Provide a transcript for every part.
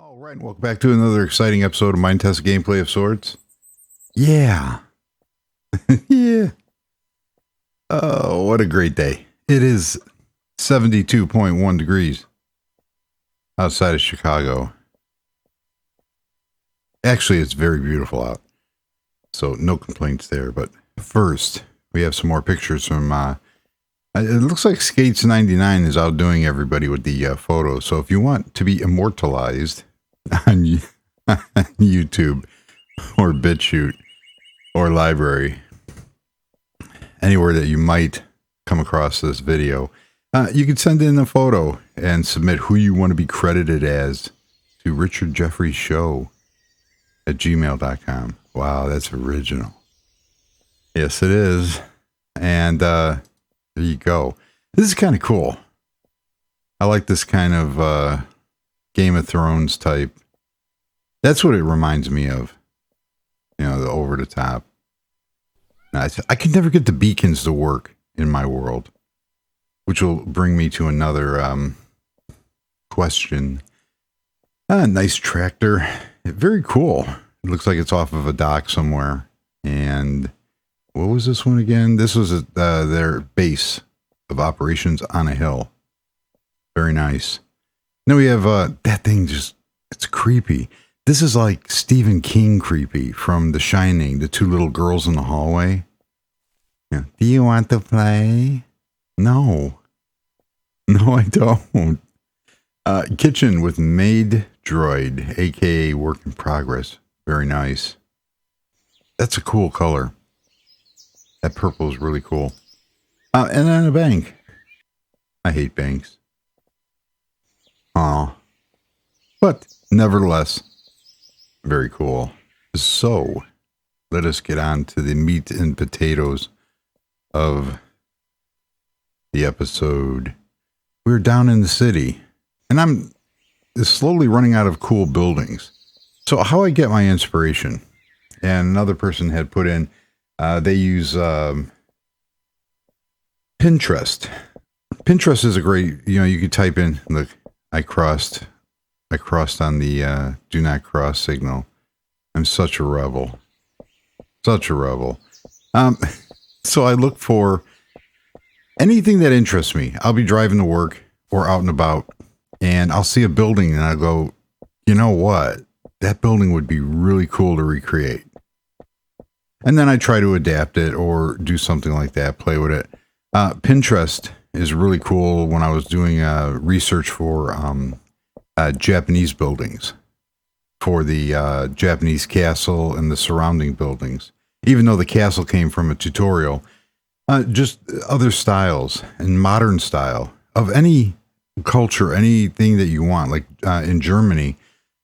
All right, welcome back to another exciting episode of Minetest Gameplay of Sorts. Yeah. Yeah. Oh, what a great day. It is 72.1 degrees outside of Chicago. Actually, it's very beautiful out, so no complaints there. But first, we have some more pictures from, it looks like Skates99 is outdoing everybody with the photos. So if you want to be immortalized on YouTube or BitChute or Library, anywhere that you might come across this video, you can send in a photo and submit who you want to be credited as to richardjeffreyshow@gmail.com. Wow, that's original. Yes, it is. And there you go. This is kind of cool. I like this kind of Game of Thrones type. That's what it reminds me of. You know, the over the top. I can never get the beacons to work in my world, which will bring me to another question. Nice tractor. Very cool. It looks like it's off of a dock somewhere. And what was this one again? This was their base of operations on a hill. Very nice. Then we have that thing just, it's creepy. This is like Stephen King creepy from The Shining, the two little girls in the hallway. Yeah. Do you want to play? No. No, I don't. Kitchen with Maid Droid, aka Work in Progress. Very nice. That's a cool color. That purple is really cool. And then a bank. I hate banks. Aw. But nevertheless, very cool. So, let us get on to the meat and potatoes of the episode. We're down in the city, and I'm slowly running out of cool buildings. So how I get my inspiration, and another person had put in, they use Pinterest. Pinterest is a great, you could type in, look, I crossed on the do not cross signal. I'm such a rebel. Such a rebel. So I look for anything that interests me. I'll be driving to work or out and about, and I'll see a building and I'll go, you know what? That building would be really cool to recreate. And then I try to adapt it or do something like that, play with it. Pinterest is really cool. When I was doing research for Japanese buildings, for the Japanese castle and the surrounding buildings, even though the castle came from a tutorial, just other styles and modern style of any culture, anything that you want. Like in Germany,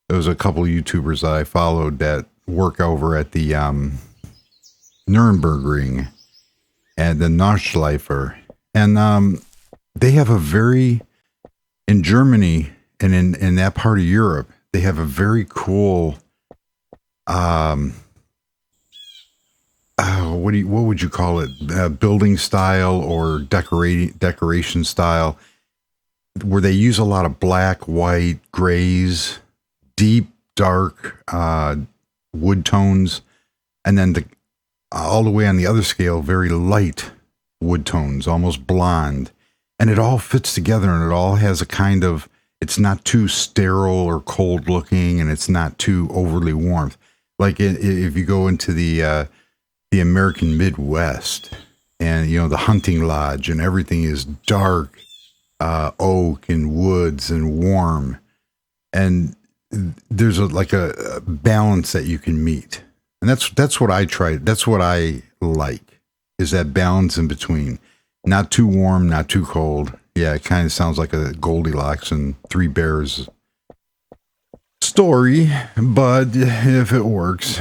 there was a couple of YouTubers that I followed that work over at the Nürburgring and the Nordschleifer, and they have a very, in Germany and in that part of Europe, they have a very cool what would you call it, building style or decoration style, where they use a lot of black, white, grays, deep dark wood tones, and then all the way on the other scale, very light wood tones, almost blonde. And it all fits together, and it all has a kind of, it's not too sterile or cold looking, and it's not too overly warm. Like if you go into the American Midwest, and the hunting lodge and everything is dark, oak and woods and warm, and there's a balance that you can meet. And that's what I try. That's what I like, is that balance in between. Not too warm, not too cold. Yeah, it kind of sounds like a Goldilocks and Three Bears story, but if it works,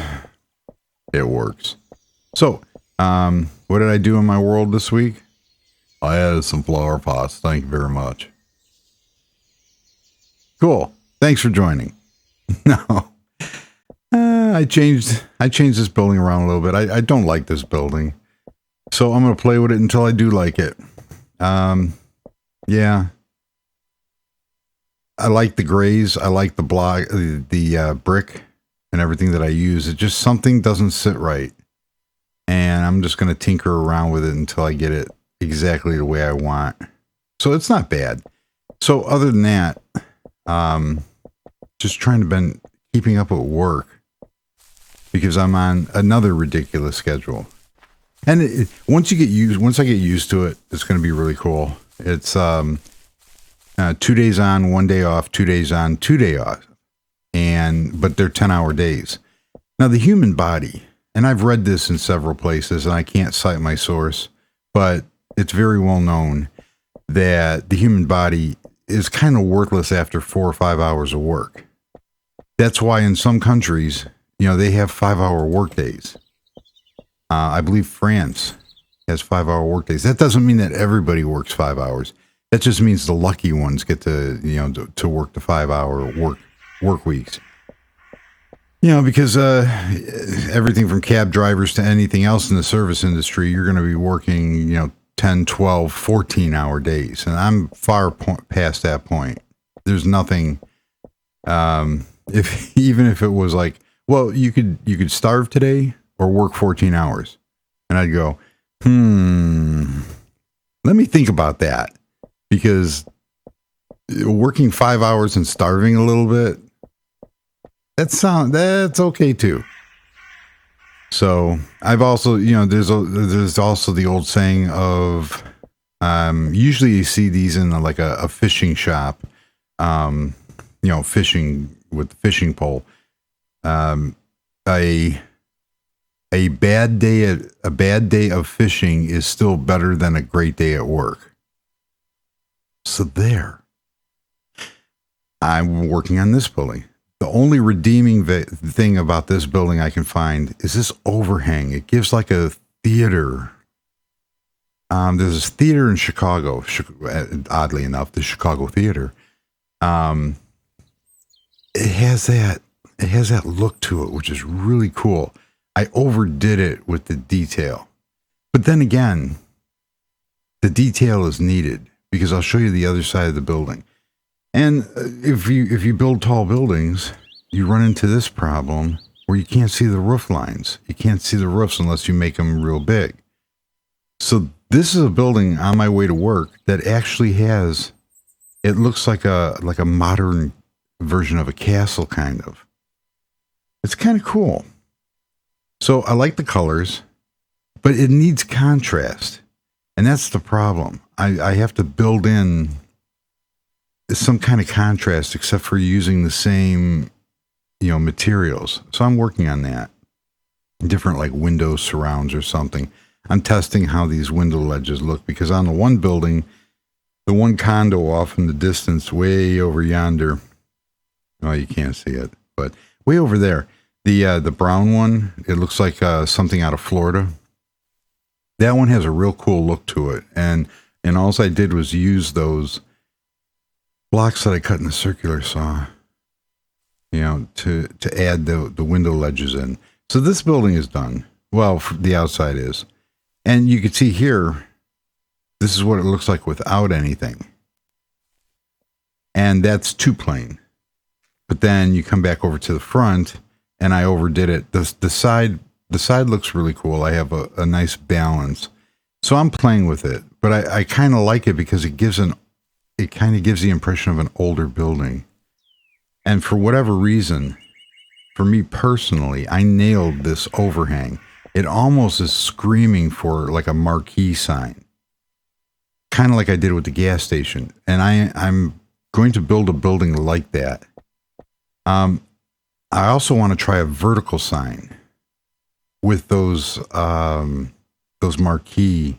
it works. So, what did I do in my world this week? I added some flower pots. Thank you very much. Cool. Thanks for joining. No. I changed this building around a little bit. I don't like this building, so I'm going to play with it until I do like it. Yeah. I like the grays. I like the block, the brick and everything that I use. It just, something doesn't sit right. And I'm just going to tinker around with it until I get it exactly the way I want. So it's not bad. So other than that, just trying to been keeping up with work because I'm on another ridiculous schedule. And once I get used to it, it's going to be really cool. It's 2 days on, 1 day off, 2 days on, 2 day off, but they're 10-hour days. Now the human body, and I've read this in several places, and I can't cite my source, but it's very well known that the human body is kind of worthless after 4 or 5 hours of work. That's why in some countries, they have 5-hour work days. I believe France has 5-hour work days. That doesn't mean that everybody works 5 hours. That just means the lucky ones get to work the 5-hour work weeks. Because everything from cab drivers to anything else in the service industry, you're going to be working, 10, 12, 14-hour days. And I'm far past that point. There's nothing, even if it was like, well, you could starve today or work 14 hours. And I'd go, let me think about that. Because working 5 hours and starving a little bit, that's okay too. So I've also, there's also the old saying of, usually you see these in like a fishing shop, fishing with the fishing pole. A bad day of fishing is still better than a great day at work. So there. I'm working on this building. The only redeeming thing about this building I can find is this overhang. It gives like a theater. There's this theater in Chicago, oddly enough, the Chicago Theater. It has that look to it, which is really cool. I overdid it with the detail. But then again, the detail is needed because I'll show you the other side of the building. And if you build tall buildings, you run into this problem where you can't see the roof lines. You can't see the roofs unless you make them real big. So this is a building on my way to work that actually has, it looks like a modern version of a castle, kind of. It's kind of cool. So I like the colors, but it needs contrast. And that's the problem. I have to build in some kind of contrast except for using the same, materials. So I'm working on that. Different like window surrounds or something. I'm testing how these window ledges look because on the one building, the one condo off in the distance, way over yonder. Oh, you can't see it, but way over there. The brown one, it looks like something out of Florida. That one has a real cool look to it. And all I did was use those blocks that I cut in the circular saw, to add the window ledges in. So this building is done. Well, the outside is. And you can see here, this is what it looks like without anything. And that's two plane. But then you come back over to the front, and I overdid it. The side looks really cool. I have a nice balance. So I'm playing with it. But I kind of like it because it kind of gives the impression of an older building. And for whatever reason, for me personally, I nailed this overhang. It almost is screaming for like a marquee sign. Kind of like I did with the gas station. And I'm going to build a building like that. I also want to try a vertical sign with those marquee,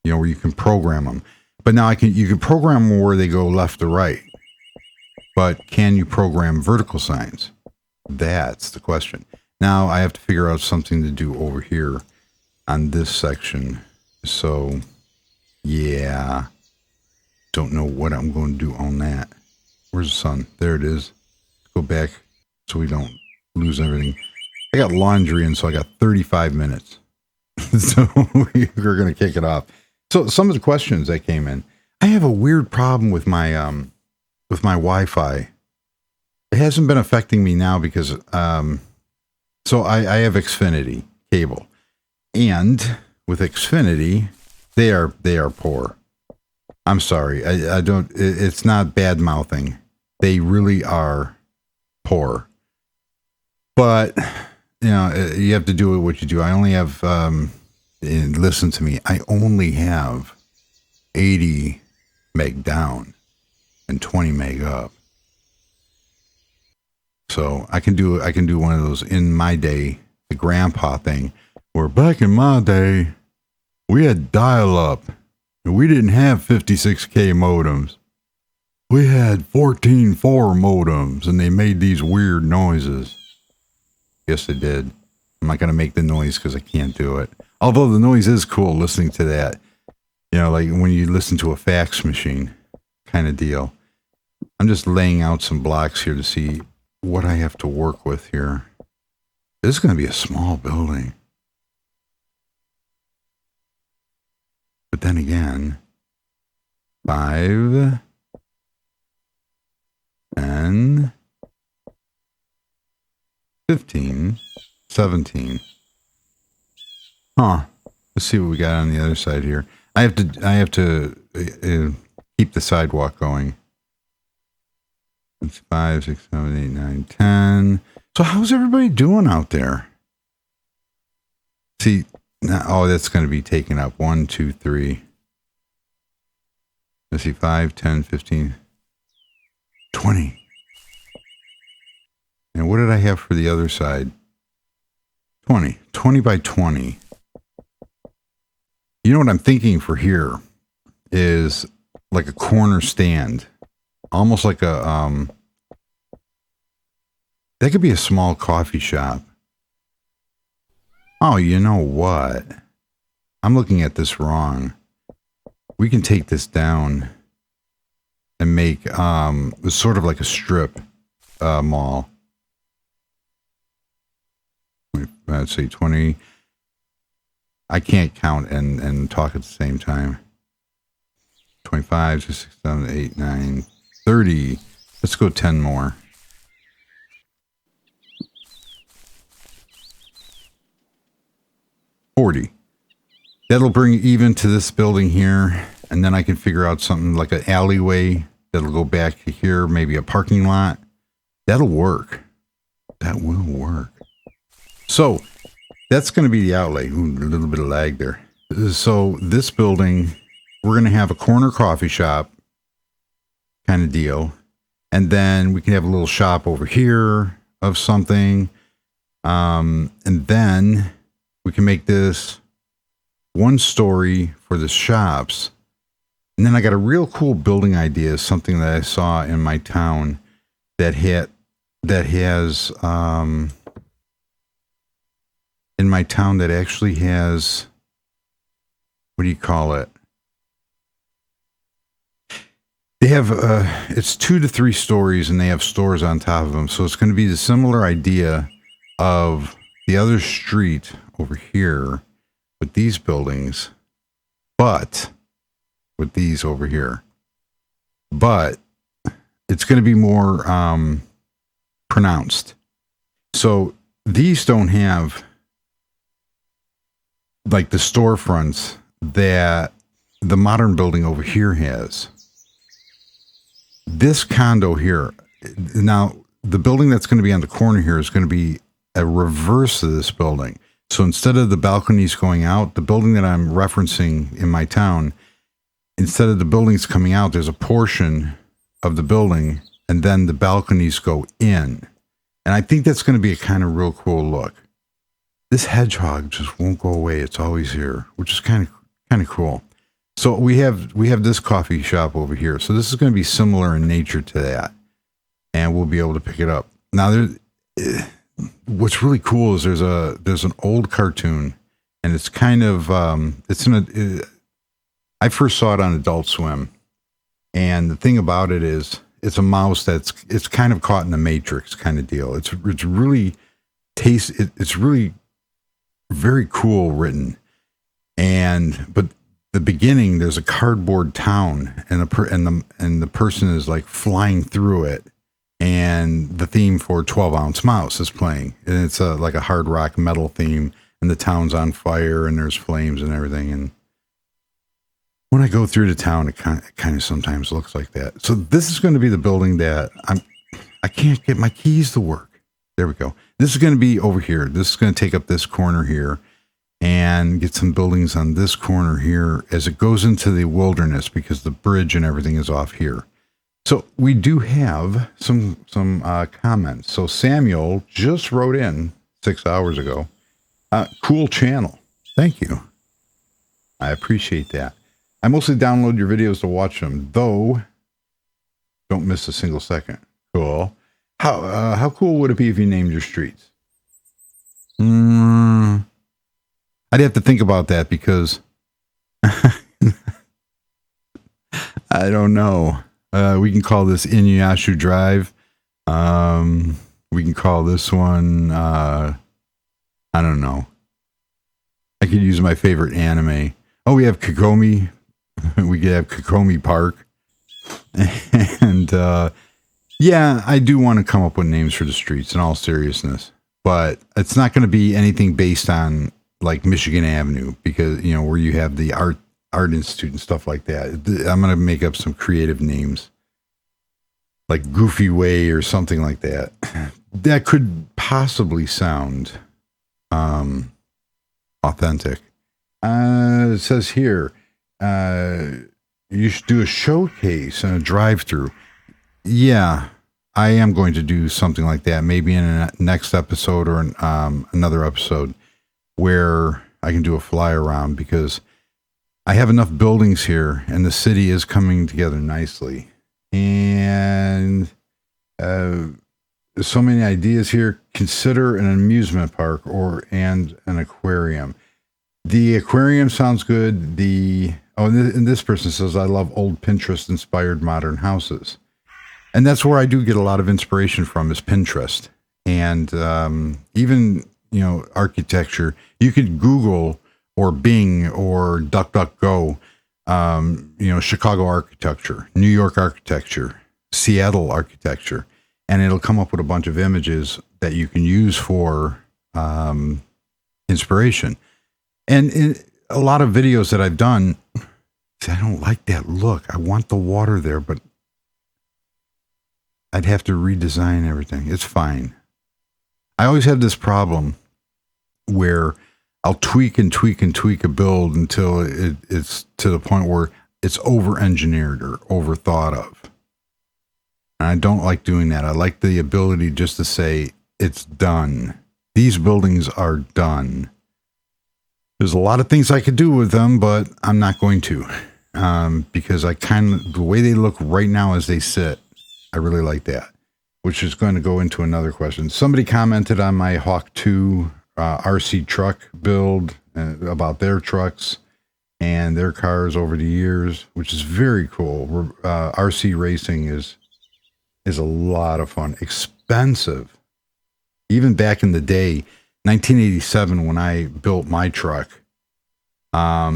where you can program them. But now you can program them where they go left or right. But can you program vertical signs? That's the question. Now I have to figure out something to do over here on this section. So, yeah. Don't know what I'm going to do on that. Where's the sun? There it is. Let's go back so we don't lose everything. I got laundry in, so I got 35 minutes. So we're going to kick it off. So some of the questions that came in. I have a weird problem with my with my Wi-Fi. It hasn't been affecting me now because so I have Xfinity cable, and with Xfinity, they are poor. I'm sorry, I don't. It's not bad mouthing. They really are poor. But you know, you have to do what you do. I only have. And listen to me. I only have 80 meg down and 20 meg up. So I can do one of those in my day, the grandpa thing, where back in my day, we had dial-up, and we didn't have 56K modems. We had 14.4 modems, and they made these weird noises. Yes, they did. I'm not going to make the noise because I can't do it. Although the noise is cool listening to that. You know, like when you listen to a fax machine kind of deal. I'm just laying out some blocks here to see what I have to work with here. This is going to be a small building. But then again, 5, 10, 15, 17. Huh. Let's see what we got on the other side here. I have to keep the sidewalk going. It's 5, 6, 7, 8, 9, 10. So how's everybody doing out there? See, now, oh, that's going to be taken up. 1, 2, 3. Let's see, 5, 10, 15, 20. And what did I have for the other side? 20. 20 by 20. You know what I'm thinking for here is like a corner stand. Almost like a, that could be a small coffee shop. Oh, you know what? I'm looking at this wrong. We can take this down and make, sort of like a strip, mall. Let's see, 20. I can't count and talk at the same time. 25, 6, 7, 8, 9, 30. Let's go 10 more. $40. That'll bring even to this building here, and then I can figure out something like an alleyway that'll go back to here, maybe a parking lot. That'll work. That will work. So that's going to be the outlay. Ooh, a little bit of lag there. So this building, we're going to have a corner coffee shop kind of deal. And then we can have a little shop over here of something. And then we can make this one story for the shops. And then I got a real cool building idea, something that I saw in my town that has in my town that actually has, what do you call it? They have, it's 2 to 3 stories and they have stores on top of them. So it's going to be the similar idea of the other street over here with these buildings, but with these over here. But it's going to be more pronounced. So these don't have like the storefronts that the modern building over here has. This condo here, now the building that's going to be on the corner here is going to be a reverse of this building. So instead of the balconies going out, the building that I'm referencing in my town, instead of the buildings coming out, there's a portion of the building and then the balconies go in. And I think that's going to be a kind of real cool look. This hedgehog just won't go away. It's always here, which is kind of cool. So we have this coffee shop over here. So this is going to be similar in nature to that, and we'll be able to pick it up. Now, what's really cool is there's an old cartoon, and it's kind of I first saw it on Adult Swim, and the thing about it is it's a mouse it's kind of caught in the Matrix kind of deal. It's really it's really very cool written, but the beginning, there's a cardboard town, and the person is like flying through it, and the theme for 12-ounce mouse is playing, and it's like a hard rock metal theme, and the town's on fire, and there's flames and everything. And when I go through the town, it kind of sometimes looks like that. So this is going to be the building that I can't get my keys to work. There we go. This is going to be over here. This is going to take up this corner here and get some buildings on this corner here as it goes into the wilderness, because the bridge and everything is off here. So we do have some comments. So Samuel just wrote in 6 hours ago. Cool channel. Thank you. I appreciate that. I mostly download your videos to watch them, though don't miss a single second. Cool. How cool would it be if you named your streets? I'd have to think about that, because I don't know. We can call this Inuyasha Drive. We can call this one, I don't know. I could use my favorite anime. Oh, we have Kokomi. We could have Kokomi Park. And, yeah, I do want to come up with names for the streets in all seriousness, but it's not going to be anything based on like Michigan Avenue, because, you know, where you have the art institute and stuff like that. I'm going to make up some creative names like Goofy Way or something like that. That could possibly sound authentic. It says here, you should do a showcase and a drive-through. Yeah, I am going to do something like that, maybe in a next episode or another episode where I can do a fly around, because I have enough buildings here and the city is coming together nicely. And there's so many ideas here. Consider an amusement park and an aquarium. The aquarium sounds good. And this person says, I love old Pinterest-inspired modern houses. And that's where I do get a lot of inspiration from, is Pinterest. And even, you know, architecture. You could Google or Bing or DuckDuckGo, you know, Chicago architecture, New York architecture, Seattle architecture, and it'll come up with a bunch of images that you can use for inspiration. And in a lot of videos that I've done, I don't like that look. I want the water there, but I'd have to redesign everything. It's fine. I always have this problem where I'll tweak and tweak and tweak a build until it's to the point where it's over-engineered or over-thought of. And I don't like doing that. I like the ability just to say, it's done. These buildings are done. There's a lot of things I could do with them, but I'm not going to. Because the way they look right now as they sit, I really like that. Which is going to go into another question. Somebody commented on my Hawk 2 RC truck build about their trucks and their cars over the years, which is very cool. RC racing is a lot of fun. Expensive. Even back in the day, 1987, when I built my truck, I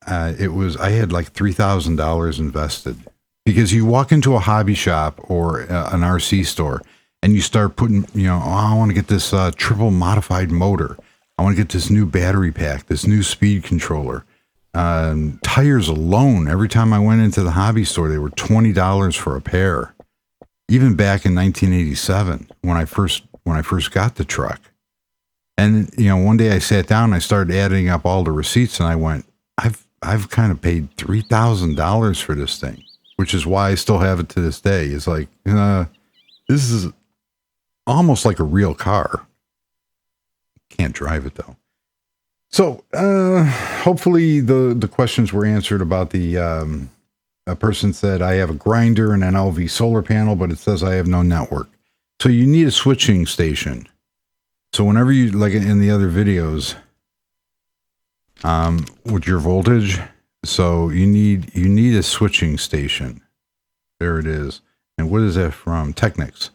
had like $3,000 invested, because you walk into a hobby shop or an RC store and you start putting, you know, I want to get this triple modified motor. I want to get this new battery pack, this new speed controller. Tires alone, every time I went into the hobby store, they were $20 for a pair. Even back in 1987, when I first got the truck. And, you know, one day I sat down and I started adding up all the receipts, and I went, I've kind of paid $3,000 for this thing, which is why I still have it to this day. It's like, this is almost like a real car. Can't drive it though. So, hopefully the questions were answered about a person said, I have a grinder and an LV solar panel, but it says I have no network. So you need a switching station. So whenever you, like in the other videos, with your voltage, so you need a switching station. There it is. And what is that from? Technics.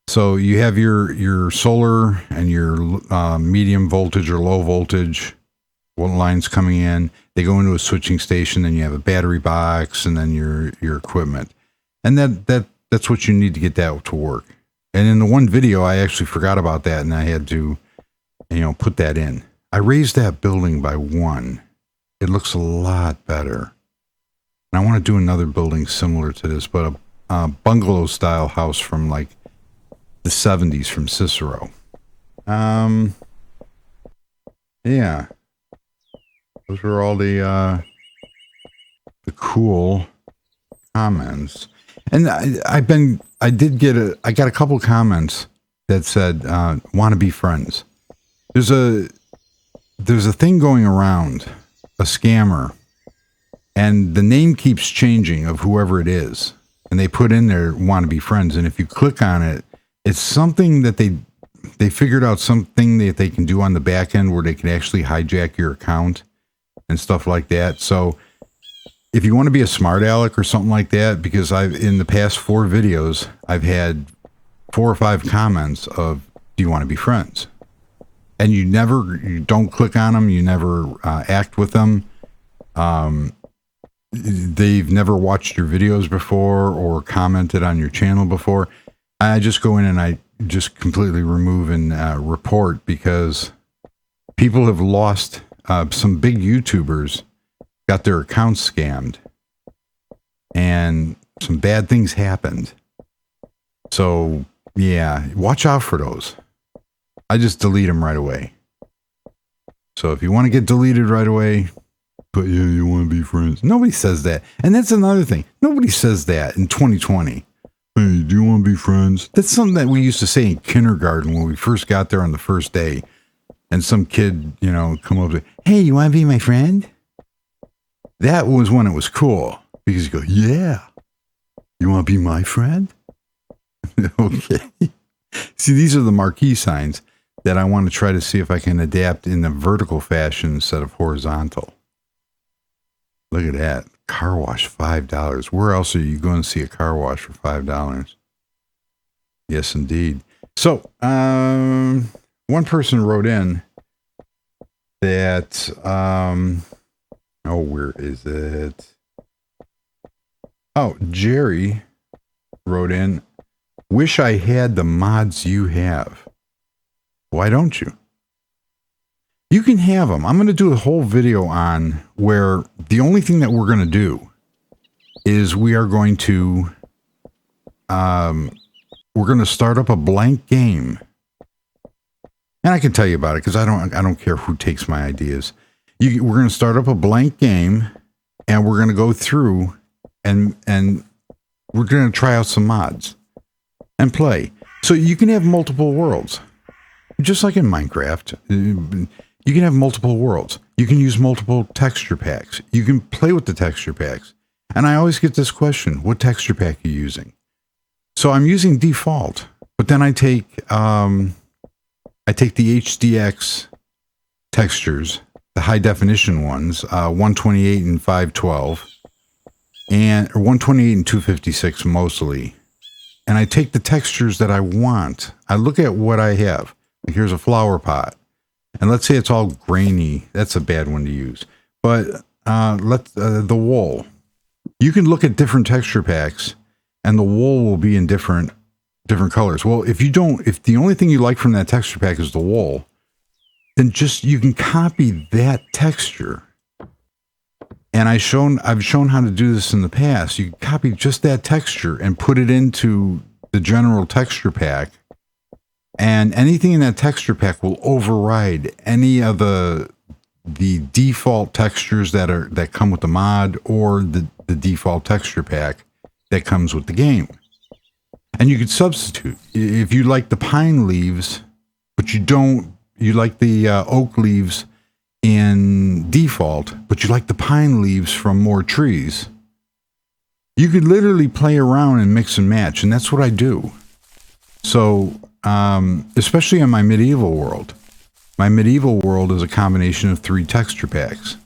So you have your solar and your medium voltage or low voltage, what line's coming in. They go into a switching station, then you have a battery box, and then your equipment. And that's what you need to get that to work. And in the one video, I actually forgot about that, and I had to, put that in. I raised that building by 1. It looks a lot better. And I want to do another building similar to this, but a bungalow-style house from like the 70s from Cicero. Yeah. Those were all the cool comments. And I got a couple comments that said, want to be friends. There's a thing going around, a scammer, and the name keeps changing of whoever it is. And they put in there, want to be friends. And if you click on it, it's something that they figured out, something that they can do on the back end where they can actually hijack your account and stuff like that. So if you want to be a smart aleck or something like that, because in the past 4 videos, I've had 4 or 5 comments of, do you want to be friends? And you don't click on them. You never act with them. They've never watched your videos before or commented on your channel before. I just go in and I just completely remove and report, because people have lost, some big YouTubers got their accounts scammed and some bad things happened. So yeah, watch out for those. I just delete them right away. So if you want to get deleted right away, but yeah, you want to be friends. Nobody says that. And that's another thing. Nobody says that in 2020. Hey, do you want to be friends? That's something that we used to say in kindergarten when we first got there on the first day. And some kid, come up to, hey, you want to be my friend? That was when it was cool. Because you go, yeah. You want to be my friend? Okay. See, these are the marquee signs that I want to try to see if I can adapt in a vertical fashion instead of horizontal. Look at that. Car wash, $5. Where else are you going to see a car wash for $5? Yes, indeed. So, one person wrote in that, where is it? Oh, Jerry wrote in, wish I had the mods you have. Why don't you? You can have them. I'm going to do a whole video on where the only thing that we're going to do is we are going to, we're going to start up a blank game. And I can tell you about it because I don't care who takes my ideas. We're going to start up a blank game, and we're going to go through and we're going to try out some mods and play. So you can have multiple worlds, just like in Minecraft. You can have multiple worlds. You can use multiple texture packs. You can play with the texture packs. And I always get this question, what texture pack are you using? So I'm using default, but then I take the HDX textures, the high definition ones, 128 and 512, or 128 and 256 mostly. And I take the textures that I want. I look at what I have. Like here's a flower pot. And let's say it's all grainy. That's a bad one to use. But the wool. You can look at different texture packs, and the wool will be in different colors. Well, if the only thing you like from that texture pack is the wool, then you can copy that texture. And I've shown how to do this in the past. You can copy just that texture and put it into the general texture pack. And anything in that texture pack will override any of the default textures that come with the mod, or the default texture pack that comes with the game. And you could substitute. If you like the pine leaves, but you like the oak leaves in default, but you like the pine leaves from more trees, you could literally play around and mix and match. And that's what I do. So, especially in my medieval world. My medieval world is a combination of 3 texture packs.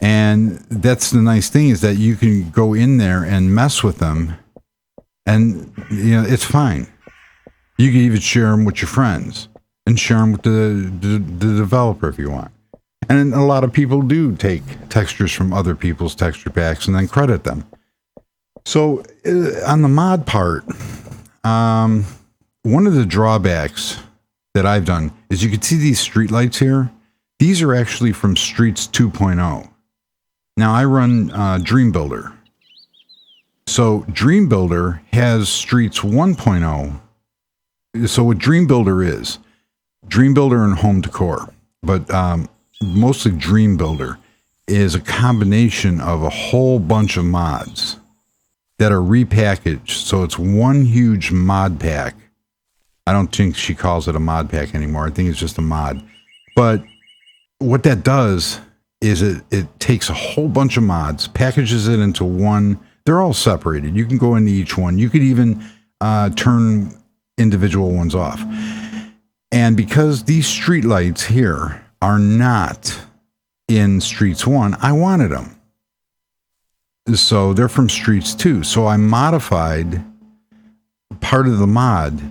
And that's the nice thing, is that you can go in there and mess with them, and it's fine. You can even share them with your friends and share them with the developer if you want. And a lot of people do take textures from other people's texture packs and then credit them. So on the mod part, one of the drawbacks that I've done is you can see these streetlights here. These are actually from Streets 2.0. Now I run Dream Builder. So Dream Builder has Streets 1.0. So what Dream Builder is, Dream Builder and Home Decor, but mostly Dream Builder is a combination of a whole bunch of mods that are repackaged. So it's one huge mod pack. I don't think she calls it a mod pack anymore. I think it's just a mod. But what that does is it takes a whole bunch of mods, packages it into one. They're all separated. You can go into each one. You could even turn individual ones off. And because these streetlights here are not in Streets 1, I wanted them. So they're from Streets 2. So I modified part of the mod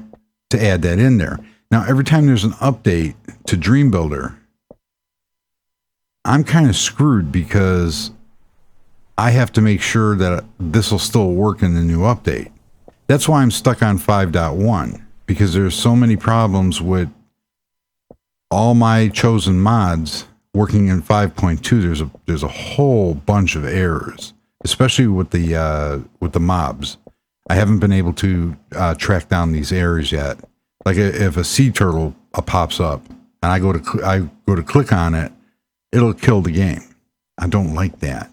to add that in there. Now, every time there's an update to Dream Builder, I'm kind of screwed because I have to make sure that this will still work in the new update. That's why I'm stuck on 5.1, because there's so many problems with all my chosen mods working in 5.2. There's a whole bunch of errors, especially with the mobs. I haven't been able to track down these errors yet. Like if a sea turtle pops up and I go to click on it, it'll kill the game. I don't like that.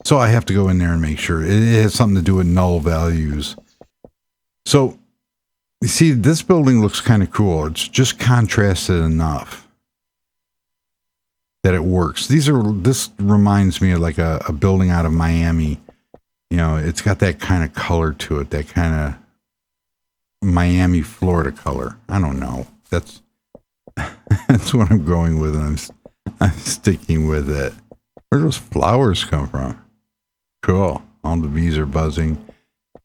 So I have to go in there and make sure. It has something to do with null values. So you see, this building looks kind of cool. It's just contrasted enough that it works. This reminds me of like a building out of Miami. You know, it's got that kind of color to it, that kind of Miami, Florida color. I don't know. That's what I'm going with, and I'm sticking with it. Where do those flowers come from? Cool. All the bees are buzzing.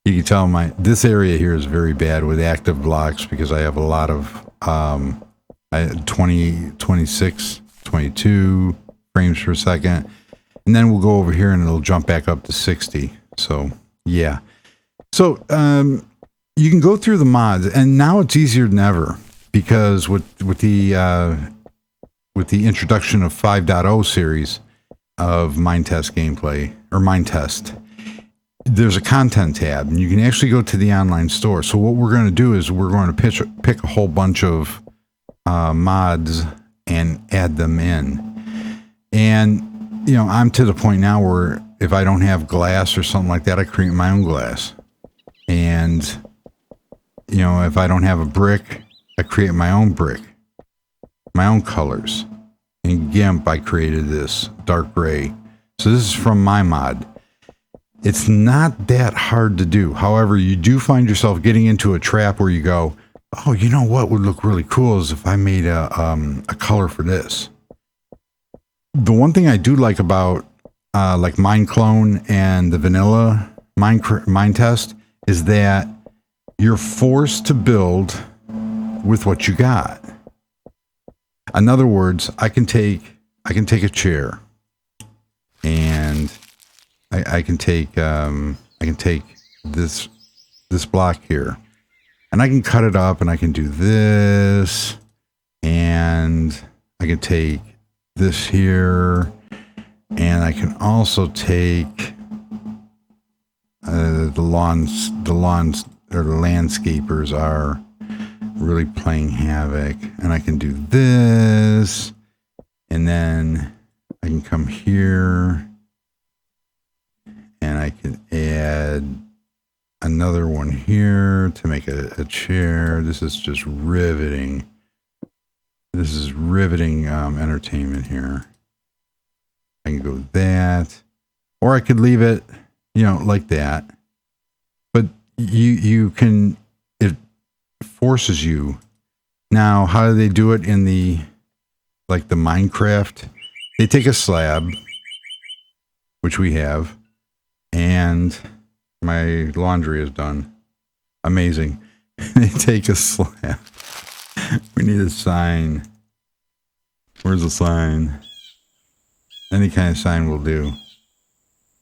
You can tell this area here is very bad with active blocks because I have a lot of 20, 26, 22 frames per second. And then we'll go over here and it'll jump back up to 60. So, yeah. So, you can go through the mods, and now it's easier than ever because with the introduction of 5.0 series of Minetest gameplay, or Minetest, there's a content tab, and you can actually go to the online store. So what we're going to do is we're going to pick a whole bunch of mods and add them in. And, you know, I'm to the point now where if I don't have glass or something like that, I create my own glass. And, you know, if I don't have a brick, I create my own brick, my own colors. In GIMP, I created this dark gray. So this is from my mod. It's not that hard to do. However, you do find yourself getting into a trap where you go, oh, you know what would look really cool is if I made a color for this. The one thing I do like about like MineClone and the vanilla Minetest is that you're forced to build with what you got. In other words, I can take a chair, and I can take this block here, and I can cut it up, and I can do this, and I can take this here, and I can also take the landscapers are really playing havoc, and I can do this, and then I can come here and I can add another one here to make a chair. This is just riveting. This is riveting entertainment here. I can go that, or I could leave it, you know, like that. But you can, it forces you. Now, how do they do it in the Minecraft? They take a slab, which we have, and my laundry is done. Amazing. They take a slab. We need a sign. Where's the sign? Any kind of sign will do.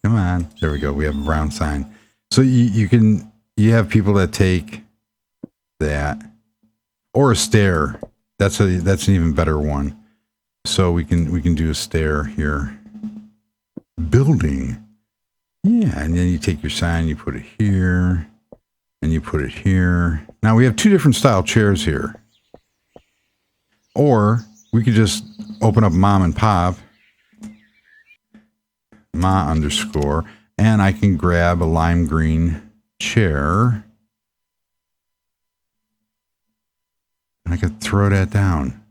Come on. There we go. We have a brown sign. So you have people that take that, or a stair. That's an even better one. So we can do a stair here. Building. Yeah, and then you take your sign, you put it here, and you put it here. Now we have two different style chairs here. Or we could just open up mom and pop, ma underscore, and I can grab a lime green chair. And I could throw that down.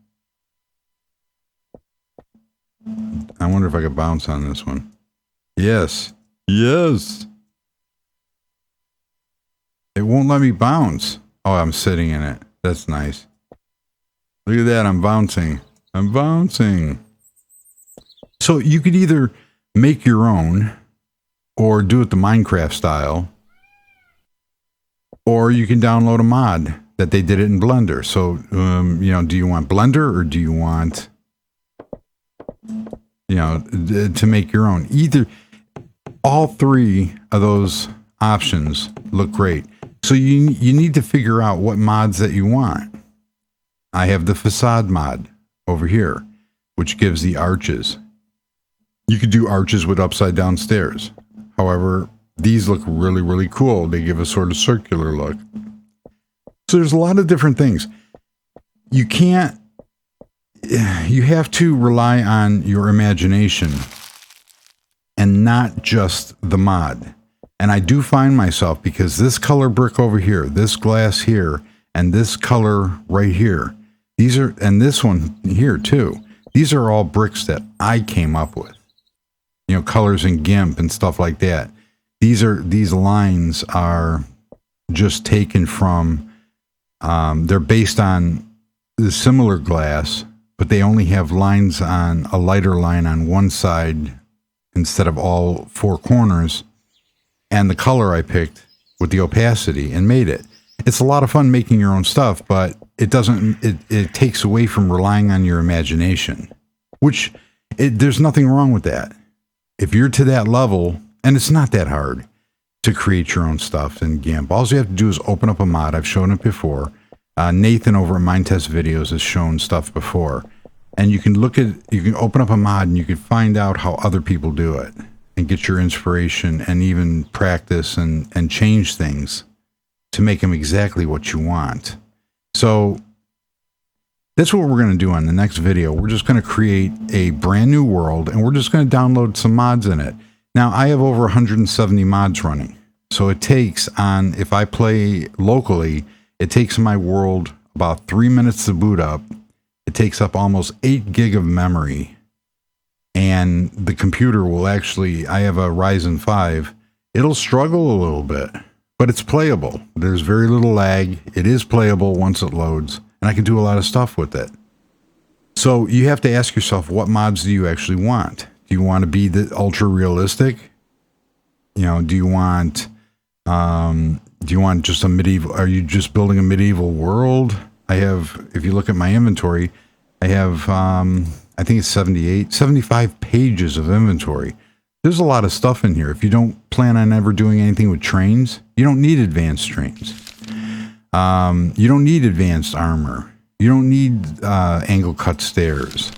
I wonder if I could bounce on this one. Yes. Yes. It won't let me bounce. Oh, I'm sitting in it. That's nice. Look at that. I'm bouncing. I'm bouncing. So you could either make your own or do it the Minecraft style, or you can download a mod that they did it in Blender. So, do you want Blender or do you want, to make your own? Either, all three of those options look great. So you need to figure out what mods that you want. I have the facade mod over here, which gives the arches. You could do arches with upside down stairs. However, these look really, really cool. They give a sort of circular look. So there's a lot of different things. You have to rely on your imagination and not just the mod. And I do find myself, because this color brick over here, this glass here, and this color right here, and this one here too, these are all bricks that I came up with. Colors in GIMP and stuff like that. These lines are just taken from, they're based on the similar glass, but they only have lines on a lighter line on one side instead of all four corners. And the color I picked with the opacity and made it. It's a lot of fun making your own stuff, but it takes away from relying on your imagination, which there's nothing wrong with that. If you're to that level, and it's not that hard to create your own stuff in GIMP, all you have to do is open up a mod. I've shown it before. Nathan over at Minetest Videos has shown stuff before. And you can open up a mod and you can find out how other people do it and get your inspiration and even practice and change things to make them exactly what you want. So that's what we're going to do on the next video. We're just going to create a brand new world and we're just going to download some mods in it. Now I have over 170 mods running. So it takes if I play locally, it takes my world about 3 minutes to boot up. It takes up almost 8 gig of memory. And the computer will I have a Ryzen 5. It'll struggle a little bit, but it's playable. There's very little lag. It is playable once it loads, and I can do a lot of stuff with it. So you have to ask yourself, what mods do you actually want? Do you want to be the ultra realistic? Do you want just a medieval? Are you just building a medieval world? If you look at my inventory, I have, I think it's 75 pages of inventory. There's a lot of stuff in here. If you don't plan on ever doing anything with trains, you don't need advanced trains. You don't need advanced armor. You don't need angle cut stairs.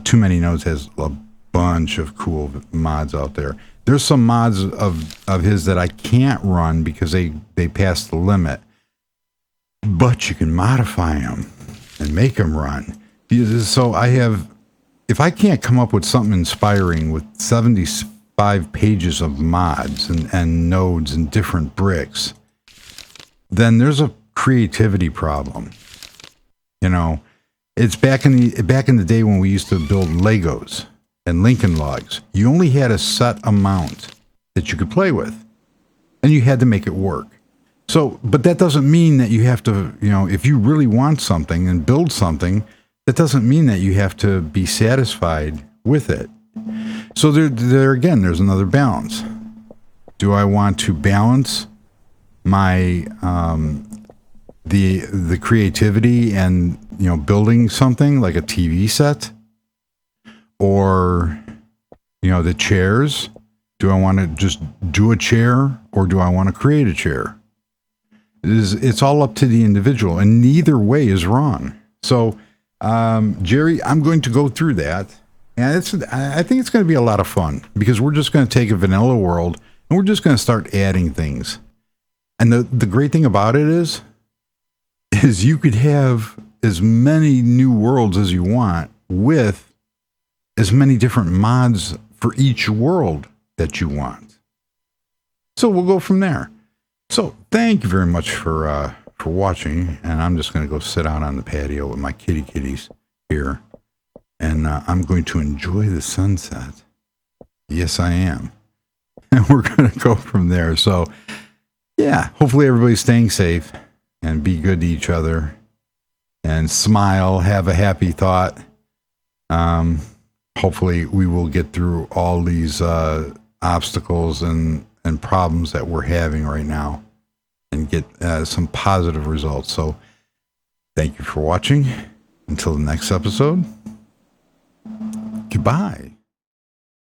Too Many Nodes has a bunch of cool mods out there. There's some mods of his that I can't run because they pass the limit. But you can modify them and make them run. So if I can't come up with something inspiring with 75 pages of mods and nodes and different bricks, then there's a creativity problem. It's back in the day when we used to build Legos and Lincoln Logs. You only had a set amount that you could play with, and you had to make it work. So, but that doesn't mean that you have to, if you really want something and build something, that doesn't mean that you have to be satisfied with it. So there again, there's another balance. Do I want to balance my the creativity and building something like a TV set, or, the chairs. Do I want to just do a chair, or do I want to create a chair? It's all up to the individual, and neither way is wrong. So, Jerry, I'm going to go through that, and I think it's going to be a lot of fun, because we're just going to take a vanilla world and we're just going to start adding things. And the great thing about it is you could have as many new worlds as you want with as many different mods for each world that you want. So we'll go from there. So thank you very much for watching, and I'm just going to go sit out on the patio with my kitties here, and I'm going to enjoy the sunset. Yes, I am. And we're going to go from there. So yeah, hopefully everybody's staying safe, and be good to each other, and smile, have a happy thought. Hopefully we will get through all these obstacles and problems that we're having right now, and get some positive results. So thank you for watching. Until the next episode, goodbye.